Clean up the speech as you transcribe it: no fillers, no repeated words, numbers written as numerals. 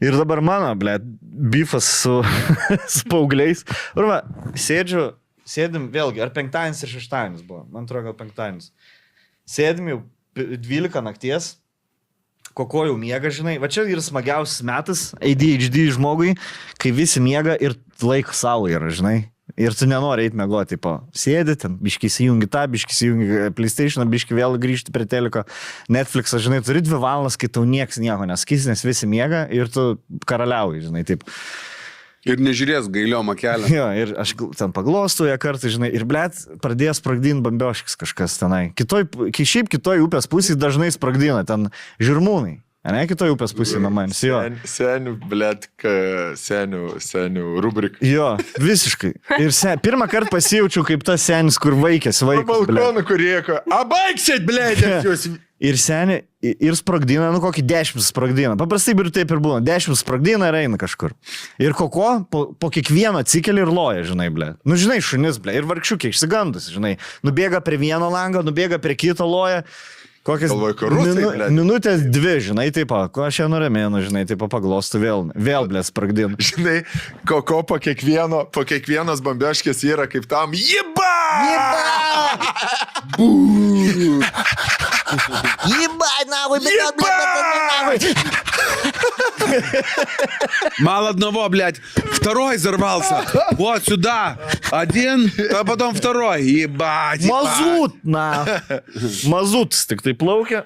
Ir dabar mano, ble, bifas su paaugliais. Urva, sėdim vėlgi, ar penktadienis ir šeštadienis buvo, man atrodo, gal penktadienis. Sėdim jau 12 nakties, Koko jau miega, žinai, va čia yra smagiausias metas ADHD žmogui, kai visi miega ir laiko savo yra, žinai. Ir tu nenori eiti miegoti, tipo, sėdi ten, biškai įsijungi tą, biškai įsijungi PlayStation, biškai vėl grįžti prie teliko, Netflix'ą, žinai, turi 2 valandas, kai tau nieks nieko neskys, nes visi miega ir tu karaliauji, žinai, taip. Ir nežiūrės gailiomą kelią. Jo, ir aš ten paglostų ją kartą, žinai, ir blėt, pradėjo spragdinti bambioškis kažkas tenai. Šiaip kitoj upės pusėje dažnai spragdina, ten žirmūnai. Ne, kitoj upės pusėje namais, jo. Senių, blėt, senių rubrika. Jo, visiškai. Ir pirmą kartą pasijaučiau kaip tas senis, kur vaikėsi, balkoną, kur rieko. Baigsit, blėt, jūs. Ir seni, ir spragdina, nu kokį 10 spragdina. Paprastai ir taip ir būna. 10 spragdina ir eina kažkur. Ir Koko po kiekvieno atsikeli ir loja, žinai, ble. Nu, žinai, šunis, ble. Ir vargšiukė išsigandus, žinai. Nubėga prie vieno lango, nubėga prie kito loja. Kokias minutės 2, žinai, taip, ko aš ją nuramėnu, žinai, taip, paglostu vėl, ble, spragdina. Žinai, Koko po kiekvienos bambioškės yra kaip tam jiba! Ебать, нахуй, блядь. Мало одного, блядь. Второй взорвался. Вот сюда. Один, а потом второй. Ебать. Мазут, на. Мазут, tik tai plaukia.